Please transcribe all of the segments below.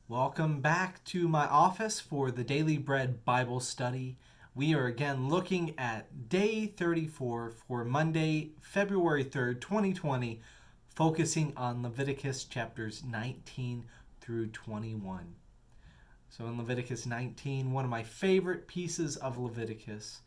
Welcome back to my office for the Daily Bread Bible study. We are again looking at day 34 for Monday, February 3rd, 2020, focusing on Leviticus chapters 19 through 21. So in Leviticus 19, one of my favorite pieces of Leviticus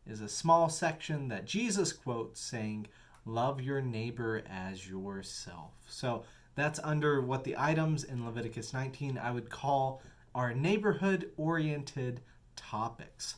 is a small section that Jesus quotes saying, "Love your neighbor as yourself." So that's under what the items in Leviticus 19 I would call our neighborhood-oriented topics.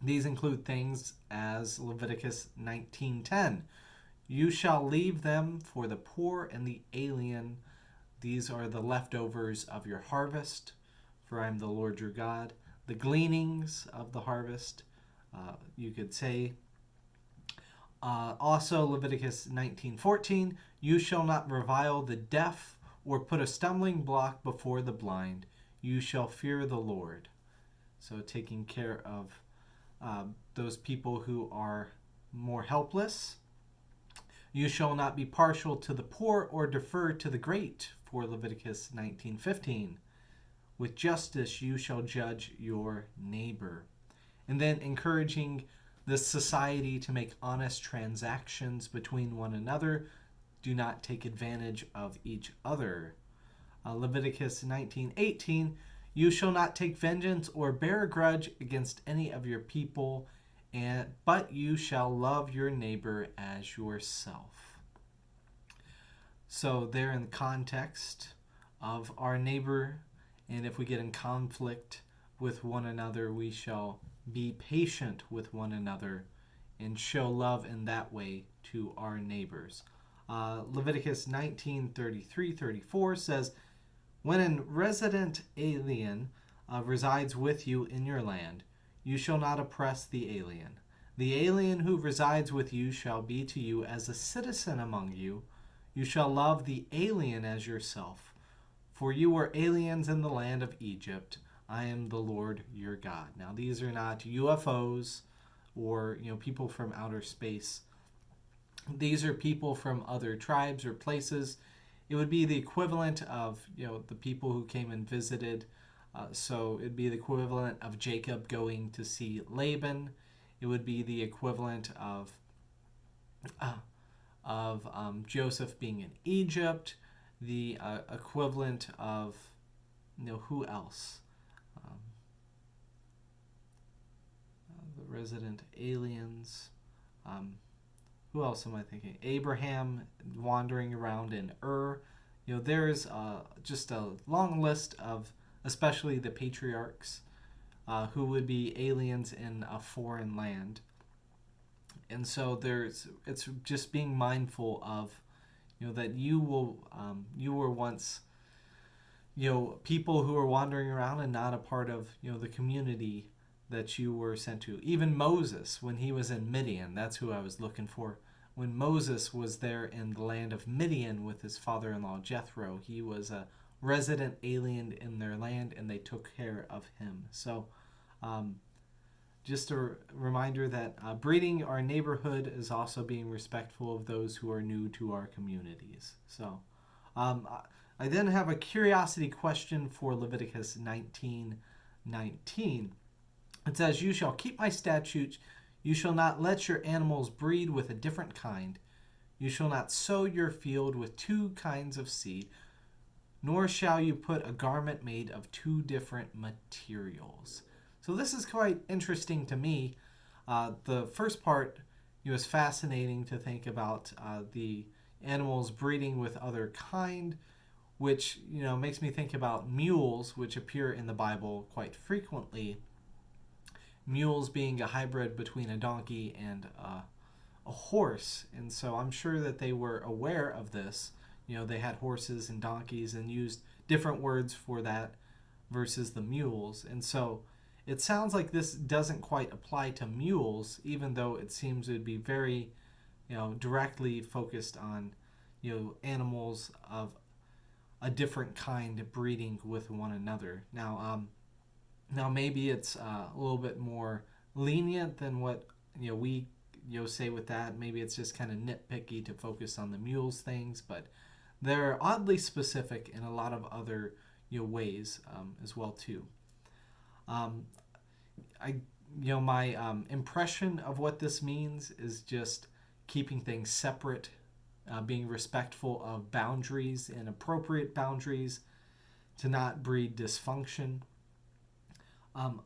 These include things as Leviticus 19:10. You shall leave them for the poor and the alien. These are the leftovers of your harvest, for I am the Lord your God. The gleanings of the harvest, you could say. Also, Leviticus 19:14, you shall not revile the deaf or put a stumbling block before the blind. You shall fear the Lord. So taking care of those people who are more helpless. You shall not be partial to the poor or defer to the great, for Leviticus 19:15. With justice you shall judge your neighbor. And then encouraging this society to make honest transactions between one another. Do not take advantage of each other. Leviticus 19:18, you shall not take vengeance or bear a grudge against any of your people, but you shall love your neighbor as yourself. So there in the context of our neighbor, and if we get in conflict with one another, we shall be patient with one another and show love in that way to our neighbors. Leviticus 19:33-34 says, when a resident alien resides with you in your land, you shall not oppress the alien. The alien who resides with you shall be to you as a citizen among you. You shall love the alien as yourself. For you were aliens in the land of Egypt. I am the Lord your God. Now, these are not UFOs or people from outer space. These are people from other tribes or places. It would be the equivalent of the people who came and visited. So it'd be the equivalent of Jacob going to see Laban. It would be the equivalent of Joseph being in Egypt. The equivalent of who else? The resident aliens. Who else am I thinking? Abraham wandering around in Ur. There's just a long list of, especially the patriarchs, who would be aliens in a foreign land. And so it's just being mindful of, that you were once, people who are wandering around and not a part of, the community that you were sent to. Even Moses, when he was in Midian, that's who I was looking for. When Moses was there in the land of Midian with his father-in-law Jethro, he was a resident alien in their land, and they took care of him. So just a reminder that breeding our neighborhood is also being respectful of those who are new to our communities. So I then have a curiosity question for Leviticus 19:19. It says, you shall keep my statutes. You shall not let your animals breed with a different kind. You shall not sow your field with two kinds of seed, nor shall you put a garment made of two different materials. So this is quite interesting to me. The first part, is fascinating to think about the animals breeding with other kind, which makes me think about mules, which appear in the Bible quite frequently. Mules being a hybrid between a donkey and a horse. And so I'm sure that they were aware of this. They had horses and donkeys and used different words for that versus the mules. And so it sounds like this doesn't quite apply to mules, even though it seems it would be very, directly focused on, animals of a different kind breeding with one another. Now maybe it's a little bit more lenient than what we say with that. Maybe it's just kind of nitpicky to focus on the mules things, but they're oddly specific in a lot of other ways as well too. Um, I my impression of what this means is just keeping things separate, being respectful of boundaries and appropriate boundaries to not breed dysfunction.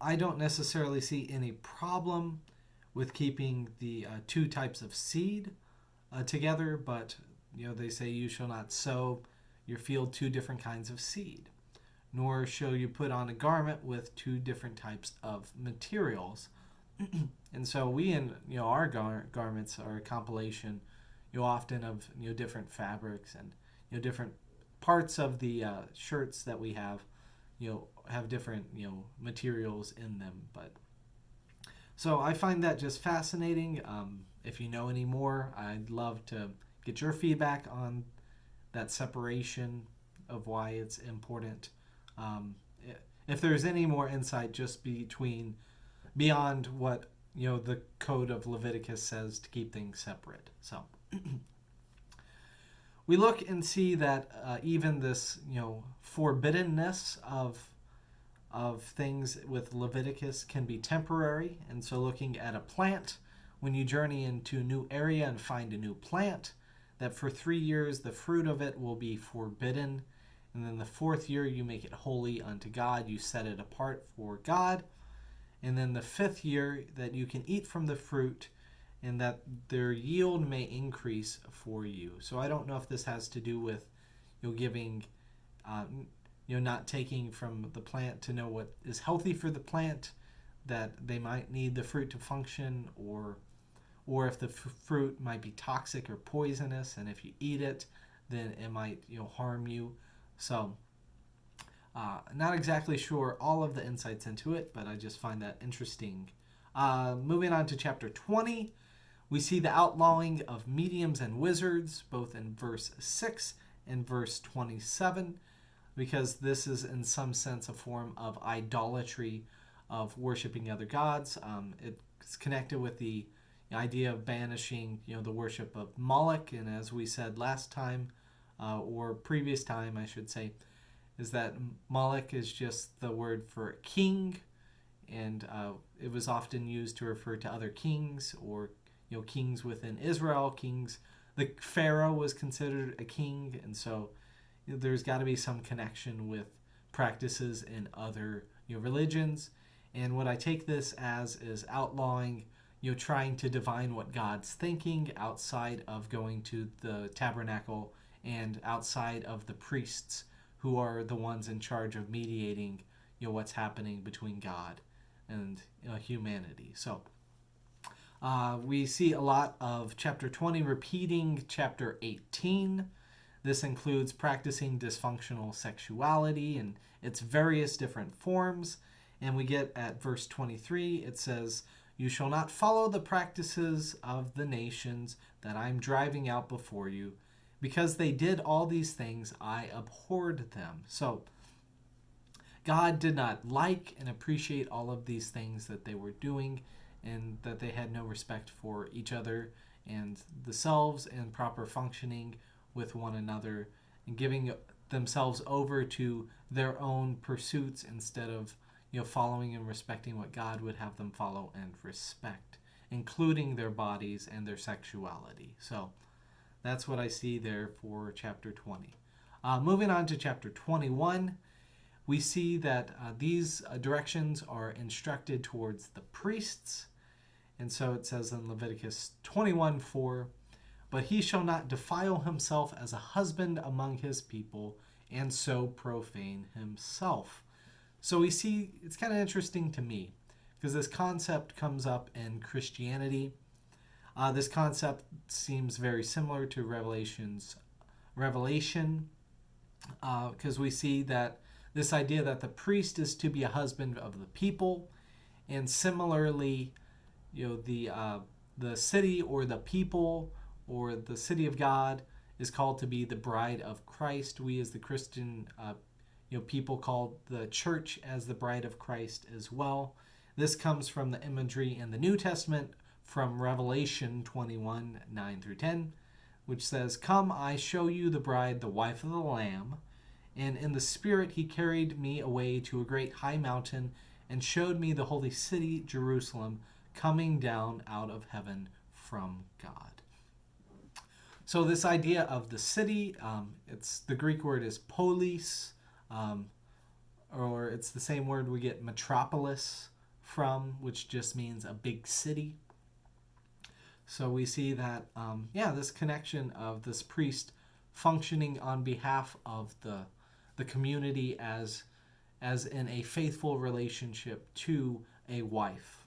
I don't necessarily see any problem with keeping the two types of seed together, but they say you shall not sow your field two different kinds of seed, nor shall you put on a garment with two different types of materials. And so we in our garments are a compilation often of different fabrics and different parts of the shirts that we have different materials in them. But so I find that just fascinating. If you know any more, I'd love to get your feedback on that separation of why it's important. Um, if there's any more insight just beyond what the code of Leviticus says to keep things separate. So we look and see that even this forbiddenness of things with Leviticus can be temporary. And so looking at a plant, when you journey into a new area and find a new plant, that for 3 years the fruit of it will be forbidden. And then the 4th year you make it holy unto God. You set it apart for God. And then the 5th year that you can eat from the fruit and that their yield may increase for you. So I don't know if this has to do with giving, not taking from the plant to know what is healthy for the plant, that they might need the fruit to function, or if the fruit might be toxic or poisonous, and if you eat it, then it might harm you. So not exactly sure all of the insights into it, but I just find that interesting. Moving on to chapter 20, we see the outlawing of mediums and wizards, both in verse 6 and verse 27, because this is in some sense a form of idolatry, of worshiping other gods. It's connected with the idea of banishing the worship of Moloch, and as we said last time, or previous time I should say, is that Moloch is just the word for king, and it was often used to refer to other kings, or kings within Israel. Kings, the Pharaoh was considered a king, and so there's got to be some connection with practices in other religions. And what I take this as is outlawing trying to divine what God's thinking outside of going to the tabernacle and outside of the priests, who are the ones in charge of mediating what's happening between God and humanity. So we see a lot of chapter 20 repeating chapter 18. This includes practicing dysfunctional sexuality and its various different forms. And we get at verse 23, it says, "You shall not follow the practices of the nations that I'm driving out before you. Because they did all these things, I abhorred them." So God did not like and appreciate all of these things that they were doing, and that they had no respect for each other and themselves and proper functioning with one another, and giving themselves over to their own pursuits instead of following and respecting what God would have them follow and respect, including their bodies and their sexuality. So that's what I see there for chapter 20. Moving on to chapter 21, we see that these directions are instructed towards the priests. And so it says in Leviticus 21:4, "But he shall not defile himself as a husband among his people, and so profane himself." So we see, it's kind of interesting to me, because this concept comes up in Christianity. This concept seems very similar to Revelation, because we see that this idea that the priest is to be a husband of the people, and similarly, the city or the people or the city of God is called to be the bride of Christ. We as the Christian people called the church as the bride of Christ as well. This comes from the imagery in the New Testament from Revelation 21:9-10, which says, "Come, I show you the bride, the wife of the Lamb." And in the Spirit he carried me away to a great high mountain and showed me the holy city, Jerusalem, coming down out of heaven from God. So this idea of the city, it's the Greek word is polis, or it's the same word we get metropolis from, which just means a big city. So we see that, this connection of this priest functioning on behalf of the community as in a faithful relationship to a wife.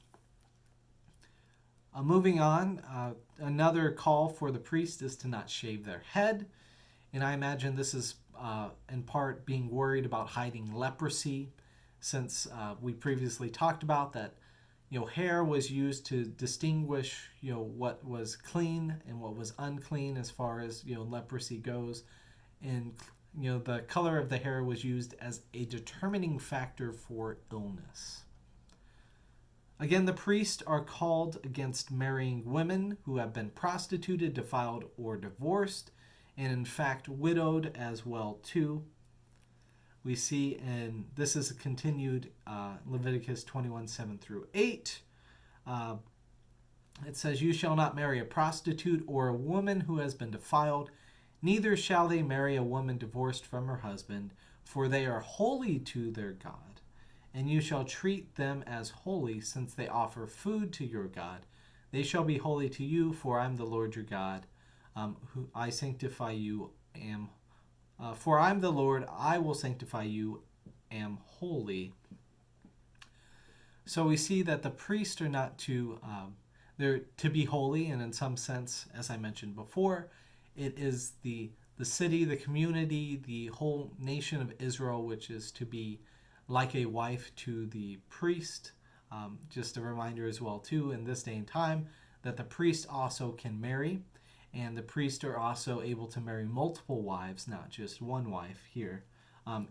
Moving on, another call for the priest is to not shave their head. And I imagine this is in part being worried about hiding leprosy, since we previously talked about that hair was used to distinguish what was clean and what was unclean as far as leprosy goes. And the color of the hair was used as a determining factor for illness. Again, the priests are called against marrying women who have been prostituted, defiled, or divorced, and in fact widowed as well too. We see, and this is continued Leviticus 21:7 through 8. It says, "You shall not marry a prostitute or a woman who has been defiled, neither shall they marry a woman divorced from her husband, for they are holy to their God. And you shall treat them as holy, since they offer food to your God. They shall be holy to you, for I am the Lord your God, who I sanctify you. For I am the Lord, I will sanctify you, am holy." So we see that the priests are not to they're to be holy, and in some sense, as I mentioned before, it is the city, the community, the whole nation of Israel, which is to be like a wife to the priest. Just a reminder as well, too, in this day and time, that the priest also can marry, and the priests are also able to marry multiple wives, not just one wife here,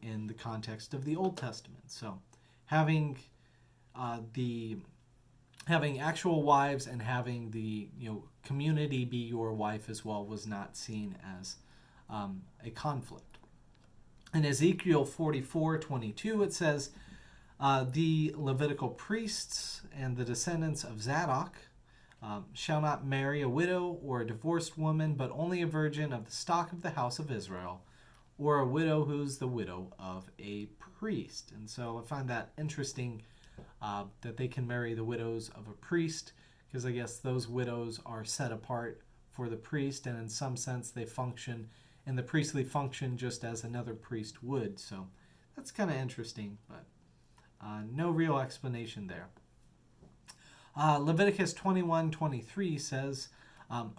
in the context of the Old Testament. So having having actual wives and having the community be your wife as well was not seen as a conflict. In Ezekiel 44:22, it says, "The Levitical priests and the descendants of Zadok shall not marry a widow or a divorced woman, but only a virgin of the stock of the house of Israel, or a widow who's the widow of a priest." And so I find that interesting, that they can marry the widows of a priest, because I guess those widows are set apart for the priest, and in some sense they function in the priestly function just as another priest would. So that's kind of interesting, but no real explanation there. Leviticus 21:23 says,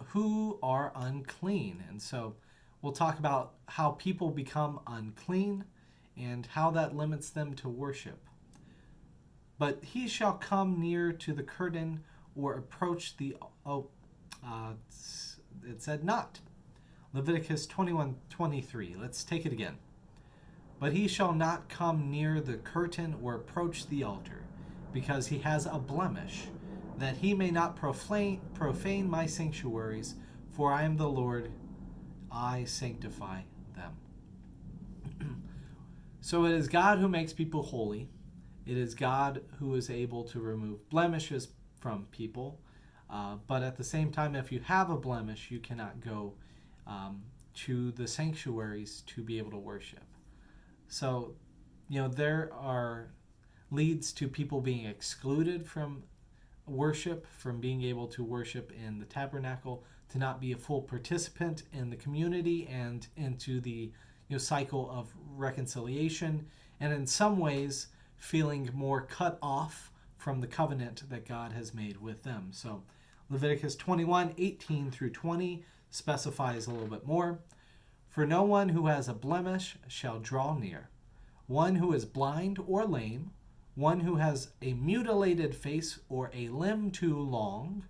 "Who are unclean?" And so we'll talk about how people become unclean and how that limits them to worship. "But he shall come near to the curtain or approach the..." It said not. Leviticus 21:23. Let's take it again. "But he shall not come near the curtain or approach the altar, because he has a blemish, that he may not profane my sanctuaries, for I am the Lord, I sanctify them." So it is God who makes people holy. It is God who is able to remove blemishes from people. But at the same time, if you have a blemish, you cannot go to the sanctuaries to be able to worship. So, there are leads to people being excluded from worship, from being able to worship in the tabernacle, to not be a full participant in the community and into the cycle of reconciliation, and in some ways feeling more cut off from the covenant that God has made with them. So Leviticus 21:18 through 20 specifies a little bit more. "For no one who has a blemish shall draw near, one who is blind or lame, one who has a mutilated face or a limb too long,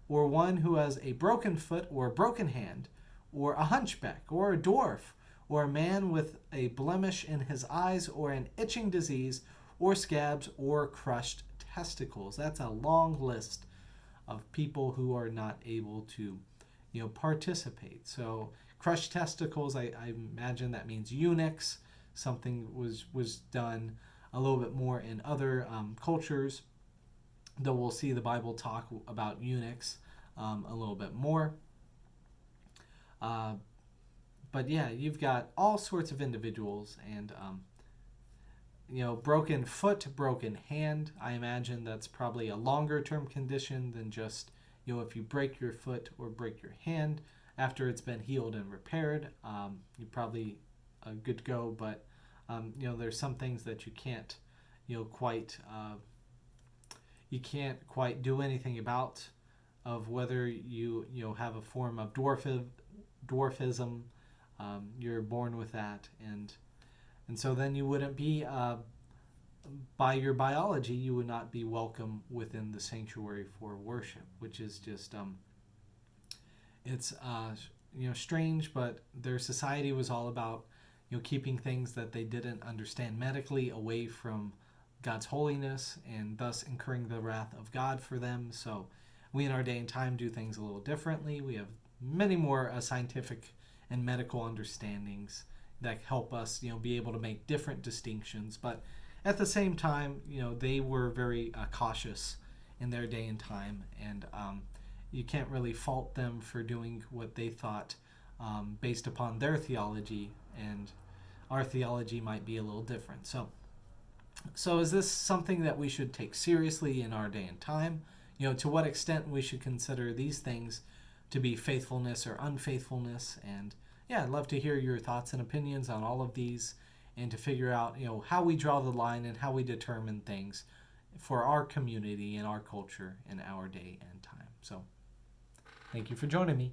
or one who has a broken foot or a broken hand, or a hunchback or a dwarf, or a man with a blemish in his eyes, or an itching disease, or scabs, or crushed testicles." That's a long list of people who are not able to participate. So crushed testicles, I imagine that means eunuchs. something was done a little bit more in other cultures, though we'll see the Bible talk about eunuchs a little bit more. But yeah, you've got all sorts of individuals, and broken foot, broken hand. I imagine that's probably a longer term condition than just, if you break your foot or break your hand after it's been healed and repaired, you're probably good to go. But there's some things that you can't, quite you can't quite do anything about, of whether you have a form of dwarfism. You're born with that, and so then you wouldn't be, by your biology, you would not be welcome within the sanctuary for worship, which is just, it's strange. But their society was all about keeping things that they didn't understand medically away from God's holiness, and thus incurring the wrath of God for them. So we in our day and time do things a little differently. We have many more scientific and medical understandings that help us be able to make different distinctions. But at the same time, they were very cautious in their day and time, and you can't really fault them for doing what they thought based upon their theology, and our theology might be a little different. So is this something that we should take seriously in our day and time? To what extent we should consider these things to be faithfulness or unfaithfulness? And yeah, I'd love to hear your thoughts and opinions on all of these, and to figure out, how we draw the line and how we determine things for our community and our culture in our day and time. So thank you for joining me.